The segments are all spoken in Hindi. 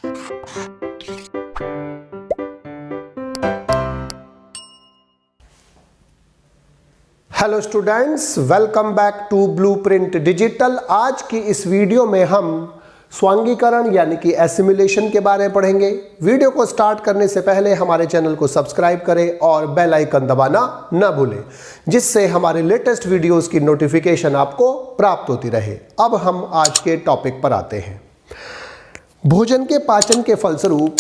Hello students, welcome back to Blueprint Digital. आज की इस वीडियो में हम स्वांगीकरण यानी कि एसिमिलेशन के बारे में पढ़ेंगे। वीडियो को स्टार्ट करने से पहले हमारे चैनल को सब्सक्राइब करें और बेल आइकन दबाना न भूलें, जिससे हमारे लेटेस्ट वीडियोस की नोटिफिकेशन आपको प्राप्त होती रहे। अब हम आज के टॉपिक पर आते हैं। भोजन के पाचन के फलस्वरूप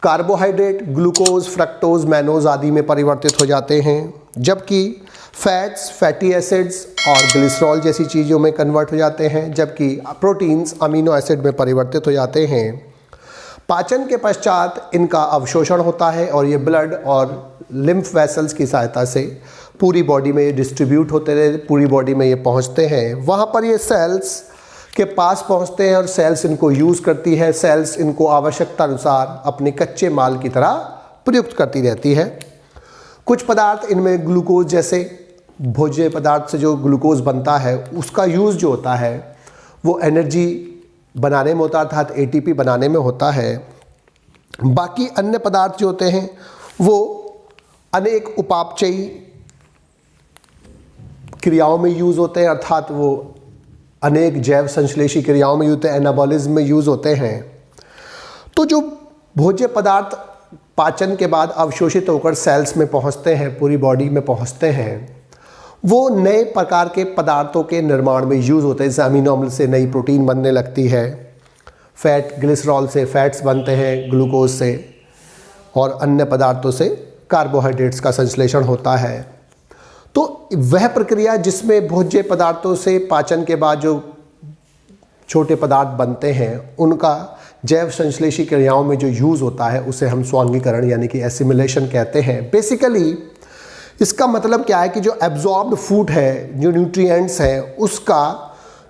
कार्बोहाइड्रेट ग्लूकोज, फ्रक्टोज, मैनोज आदि में परिवर्तित हो जाते हैं, जबकि फैट्स, फैटी एसिड्स और ग्लिसरॉल जैसी चीज़ों में कन्वर्ट हो जाते हैं, जबकि प्रोटीन्स अमीनो एसिड में परिवर्तित हो जाते हैं। पाचन के पश्चात इनका अवशोषण होता है और ये ब्लड और लिम्फ वेसल्स की सहायता से पूरी बॉडी में डिस्ट्रीब्यूट होते रहे, पूरी बॉडी में ये पहुंचते हैं। वहाँ पर ये सेल्स के पास पहुंचते हैं और सेल्स इनको यूज़ करती है। सेल्स इनको आवश्यकता अनुसार अपने कच्चे माल की तरह प्रयुक्त करती रहती है। कुछ पदार्थ इनमें ग्लूकोज जैसे भोज्य पदार्थ से जो ग्लूकोज बनता है उसका यूज़ जो होता है वो एनर्जी बनाने में होता है, अर्थात एटीपी बनाने में होता है। बाकी अन्य पदार्थ जो होते हैं वो अनेक उपापचयी क्रियाओं में यूज़ होते हैं, अर्थात वो अनेक जैव संश्लेषी क्रियाओं में यूज़ होते हैं, एनाबॉलिज्म में यूज़ होते हैं। तो जो भोज्य पदार्थ पाचन के बाद अवशोषित होकर सेल्स में पहुंचते हैं, पूरी बॉडी में पहुंचते हैं, वो नए प्रकार के पदार्थों के निर्माण में यूज़ होते हैं। जैसे अमीनो अम्ल से नई प्रोटीन बनने लगती है, फैट ग्लिसरॉल से फैट्स बनते हैं, ग्लूकोज से और अन्य पदार्थों से कार्बोहाइड्रेट्स का संश्लेषण होता है। तो वह प्रक्रिया जिसमें भोज्य पदार्थों से पाचन के बाद जो छोटे पदार्थ बनते हैं उनका जैव संश्लेषी क्रियाओं में जो यूज़ होता है उसे हम स्वांगीकरण यानी कि एसिमिलेशन कहते हैं। बेसिकली इसका मतलब क्या है कि जो एब्जॉर्ब्ड फूड है, जो न्यूट्रिएंट्स हैं, उसका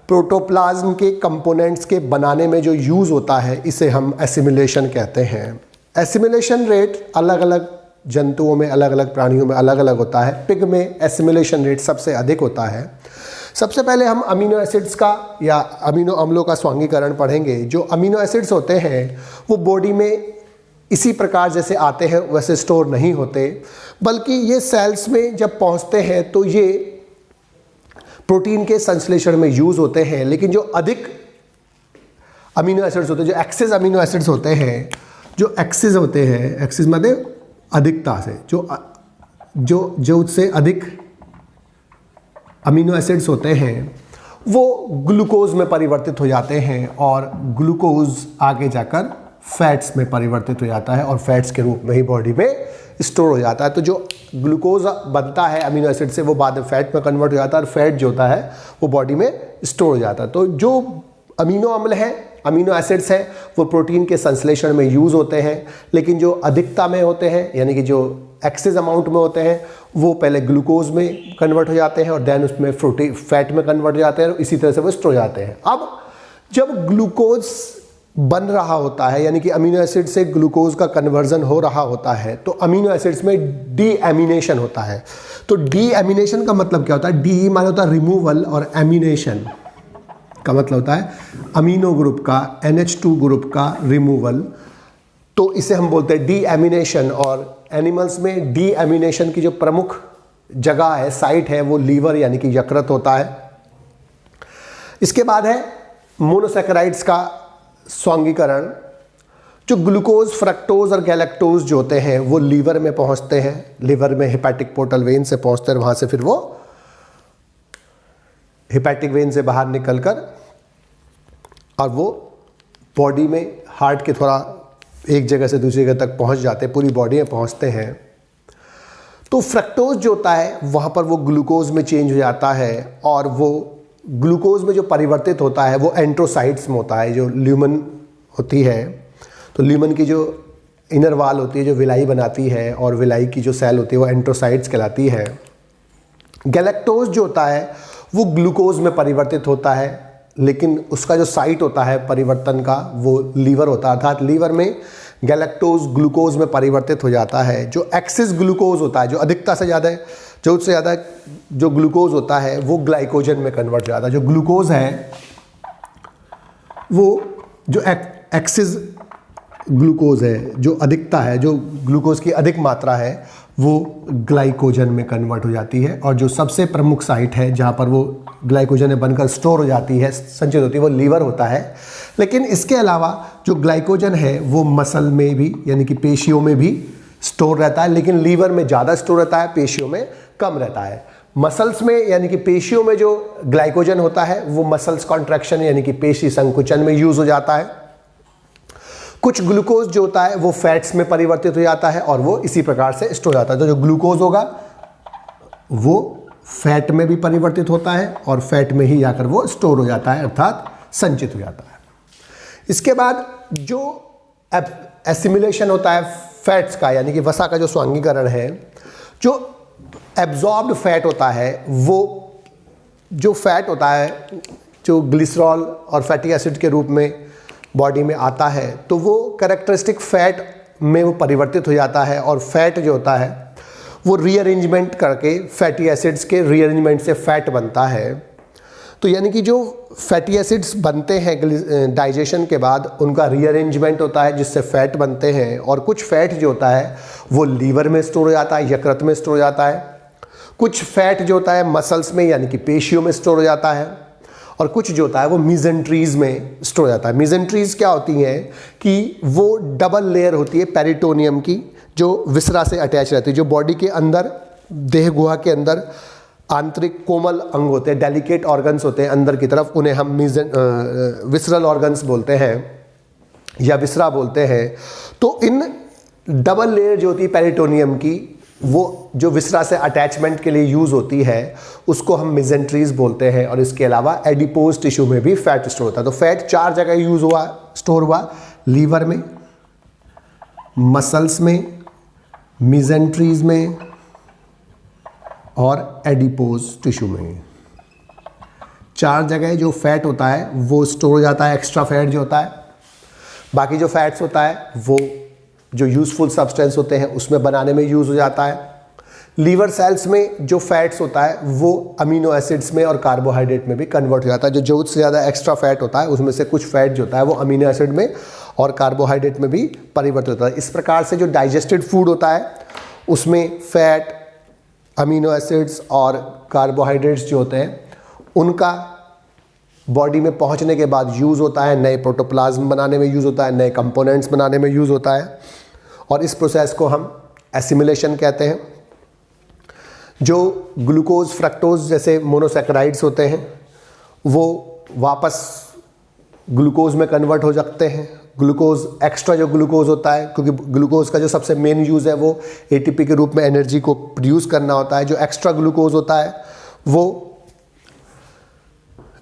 प्रोटोप्लाज्म के कंपोनेंट्स के बनाने में जो यूज़ होता है इसे हम एसिमिलेशन कहते हैं। एसिमिलेशन रेट अलग अलग जंतुओं में, अलग अलग प्राणियों में अलग अलग होता है। पिग में एसिमिलेशन रेट सबसे अधिक होता है। सबसे पहले हम अमीनो एसिड्स का या अमीनो अम्लों का स्वांगीकरण पढ़ेंगे। जो अमीनो एसिड्स होते हैं वो बॉडी में इसी प्रकार जैसे आते हैं वैसे स्टोर नहीं होते, बल्कि ये सेल्स में जब पहुंचते हैं तो ये प्रोटीन के संश्लेषण में यूज़ होते हैं। लेकिन जो अधिक अमीनो एसिड्स होते हैं, जो एक्सेस अमीनो एसिड्स होते हैं, जो एक्सेस होते हैं, एक्सेस मतलब अधिकता से जो उससे अधिक अमीनो एसिड्स होते हैं वो ग्लूकोज में परिवर्तित हो जाते हैं और ग्लूकोज आगे जाकर फैट्स में परिवर्तित हो जाता है और फैट्स के रूप में ही बॉडी में स्टोर हो जाता है। तो जो ग्लूकोज बनता है अमीनो एसिड से वो बाद में फैट में कन्वर्ट हो जाता है और फैट जो होता है वो बॉडी में स्टोर हो जाता है। तो जो अमीनो अम्ल हैं, अमीनो एसिड्स हैं, वो प्रोटीन के संश्लेषण में यूज़ होते हैं, लेकिन जो अधिकता में होते हैं यानी कि जो एक्सेस अमाउंट में होते हैं वो पहले ग्लूकोज में कन्वर्ट हो जाते हैं और देन उसमें फैट में कन्वर्ट हो जाते हैं और इसी तरह से वो स्टोर हो जाते हैं। अब जब ग्लूकोज बन रहा होता है यानी कि अमीनो एसिड से ग्लूकोज का कन्वर्जन हो रहा होता है तो अमीनो एसिड्स में डीएमिनेशन होता है। तो डीएमिनेशन का मतलब क्या होता है? डी माने होता है रिमूवल और एमिनेशन का मतलब होता है अमीनो ग्रुप का, NH2 ग्रुप का रिमूवल। तो इसे हम बोलते हैं डीएमिनेशन। और एनिमल्स में डीएमिनेशन की जो प्रमुख जगह है, साइट है, वो लीवर यानी कि यकृत होता है। इसके बाद है मोनोसैकेराइड्स का स्वांगीकरण। जो ग्लूकोज, फ्रक्टोज और गैलेक्टोज जो होते हैं वो लीवर में पहुंचते हैं, लीवर में हेपेटिक पोर्टल वेन से पहुंचते हैं, वहां से फिर वो हेपेटिक वेन से बाहर निकलकर और वो बॉडी में हार्ट के थोड़ा एक जगह से दूसरी जगह तक पहुंच जाते हैं, पूरी बॉडी में पहुंचते हैं। तो फ्रक्टोज जो होता है वहाँ पर वो ग्लूकोज में चेंज हो जाता है और वो ग्लूकोज में जो परिवर्तित होता है वो एंट्रोसाइट्स में होता है। जो ल्यूमन होती है तो ल्यूमन की जो इनर वाल होती है, जो विलाई बनाती है, और विलाई की जो सेल होती है वो एंट्रोसाइट्स कहलाती है। गैलेक्टोज जो होता है वो ग्लूकोज में परिवर्तित होता है, लेकिन उसका जो साइट होता है परिवर्तन का वो लीवर होता है, अर्थात लीवर में गैलेक्टोज ग्लूकोज में परिवर्तित हो जाता है। जो एक्सेस ग्लूकोज होता है, जो अधिकता से ज़्यादा है, जो उससे ज़्यादा जो ग्लूकोज होता है वो ग्लाइकोजन में कन्वर्ट हो जाता है। जो ग्लूकोज है वो जो एक्सिस ग्लूकोज है, जो अधिकता है, जो ग्लूकोज की अधिक मात्रा है वो ग्लाइकोजन में कन्वर्ट हो जाती है। और जो सबसे प्रमुख साइट है जहाँ पर वो ग्लाइकोजन में बनकर स्टोर हो जाती है, संचित होती है, वो लीवर होता है। लेकिन इसके अलावा जो ग्लाइकोजन है वो मसल में भी यानी कि पेशियों में भी स्टोर रहता है, लेकिन लीवर में ज़्यादा स्टोर रहता है, पेशियों में कम रहता है। मसल्स में यानी कि पेशियों में जो ग्लाइकोजन होता है वो मसल्स कॉन्ट्रैक्शन यानी कि पेशी संकुचन में यूज हो जाता है। कुछ ग्लूकोज जो होता है वो फैट्स में परिवर्तित हो जाता है और वो इसी प्रकार से स्टोर हो जाता है। तो जो ग्लूकोज होगा वो फैट में भी परिवर्तित होता है और फैट में ही जाकर वो स्टोर हो जाता है, अर्थात संचित हो जाता है। इसके बाद जो एसिमिलेशन होता है फैट्स का यानी कि वसा का जो स्वांगीकरण है, जो एब्जॉर्ब्ड फैट होता है, वो जो फैट होता है जो ग्लिसरॉल और फैटी एसिड के रूप में बॉडी में आता है, तो वो कैरेक्टरिस्टिक फैट में वो परिवर्तित हो जाता है और फैट जो होता है वो रीअरेंजमेंट करके फैटी एसिड्स के रीअरेंजमेंट से फैट बनता है। तो यानी कि जो फैटी एसिड्स बनते हैं डाइजेशन के बाद उनका रीअरेंजमेंट होता है जिससे फैट बनते हैं। और कुछ फैट जो होता है वो लीवर में स्टोर हो जाता है, यकृत में स्टोर हो जाता है। कुछ फैट जो होता है मसल्स में यानी कि पेशियों में स्टोर हो जाता है और कुछ जो होता है वो मीजेंट्रीज में स्टोर हो जाता है। मीजेंट्रीज क्या होती हैं कि वो डबल लेयर होती है पेरिटोनियम की, जो विसरा से अटैच रहती है, जो बॉडी के अंदर देह गुहा के अंदर आंतरिक कोमल अंग होते हैं, डेलिकेट ऑर्गन्स होते हैं अंदर की तरफ, उन्हें हम विसरल ऑर्गन्स बोलते हैं या विसरा बोलते हैं। तो इन डबल लेयर जो होती है पेरिटोनियम की, वो जो विसरा से अटैचमेंट के लिए यूज़ होती है उसको हम मेजेंट्रीज बोलते हैं। और इसके अलावा एडिपोज टिश्यू में भी फैट स्टोर होता है। तो फैट 4 जगह यूज़ हुआ, स्टोर हुआ, लीवर में, मसल्स में, मेजेंट्रीज में और एडिपोज टिश्यू में। 4 जगह जो फैट होता है वो स्टोर हो जाता है, एक्स्ट्रा फैट जो होता है। बाकी जो फैट्स होता है वो जो यूज़फुल सब्सटेंस होते हैं उसमें बनाने में यूज़ हो जाता है। लीवर सेल्स में जो फैट्स होता है वो अमीनो एसिड्स में और कार्बोहाइड्रेट में भी कन्वर्ट हो जाता है। जो ज़रूरत से ज़्यादा एक्स्ट्रा फैट होता है उसमें से कुछ फैट जो होता है वो अमीनो एसिड में और कार्बोहाइड्रेट में भी परिवर्तित होता है। इस प्रकार से जो डाइजेस्टेड फूड होता है उसमें फैट, अमीनो एसिड्स और कार्बोहाइड्रेट्स जो होते हैं उनका बॉडी में पहुंचने के बाद यूज़ होता है, नए प्रोटोप्लाज्म बनाने में यूज़ होता है, नए कंपोनेंट्स बनाने में यूज़ होता है। और इस प्रोसेस को हम एसिमिलेशन कहते हैं। जो ग्लूकोज, फ्रक्टोज जैसे मोनोसैकेराइड्स होते हैं वो वापस ग्लूकोज में कन्वर्ट हो जाते हैं। ग्लूकोज, एक्स्ट्रा जो ग्लूकोज होता है, क्योंकि ग्लूकोज का जो सबसे मेन यूज़ है वो एटीपी के रूप में एनर्जी को प्रोड्यूस करना होता है। जो एक्स्ट्रा ग्लूकोज होता है वो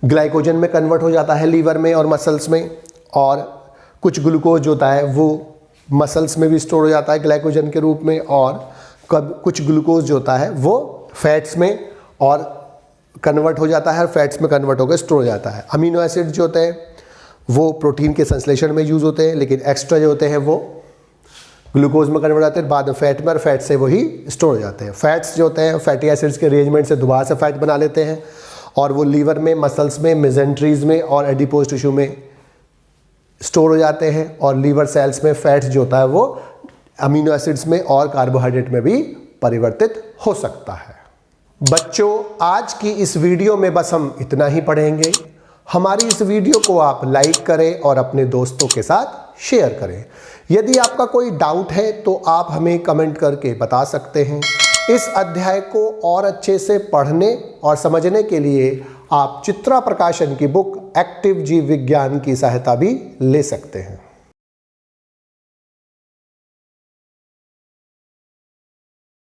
ग्लाइकोजन में कन्वर्ट हो जाता है लीवर में और मसल्स में। और कुछ ग्लूकोज जो होता है वो मसल्स में भी स्टोर हो जाता है ग्लाइकोजन के रूप में। और कुछ ग्लूकोज जो होता है वो फैट्स में और कन्वर्ट हो जाता है और फैट्स में कन्वर्ट होकर स्टोर हो जाता है। अमीनो एसिड जो होते हैं वो प्रोटीन के संश्लेषण में यूज़ होते हैं, लेकिन एक्स्ट्रा जो होते हैं वो ग्लूकोज में कन्वर्ट होते हैं, बाद में फैट में, और फैट से वही स्टोर हो जाते हैं। फैट्स जो होते हैं फैटी एसिड्स के अरेंजमेंट से दोबारा से फैट बना लेते हैं और वो लीवर में, मसल्स में, मेजेंट्रीज में और एडिपोज टिश्यू में स्टोर हो जाते हैं। और लीवर सेल्स में फैट्स जो होता है वो अमीनो एसिड्स में और कार्बोहाइड्रेट में भी परिवर्तित हो सकता है। बच्चों, आज की इस वीडियो में बस हम इतना ही पढ़ेंगे। हमारी इस वीडियो को आप लाइक करें और अपने दोस्तों के साथ शेयर करें। यदि आपका कोई डाउट है तो आप हमें कमेंट करके बता सकते हैं। इस अध्याय को और अच्छे से पढ़ने और समझने के लिए आप चित्रा प्रकाशन की बुक एक्टिव जीव विज्ञान की सहायता भी ले सकते हैं।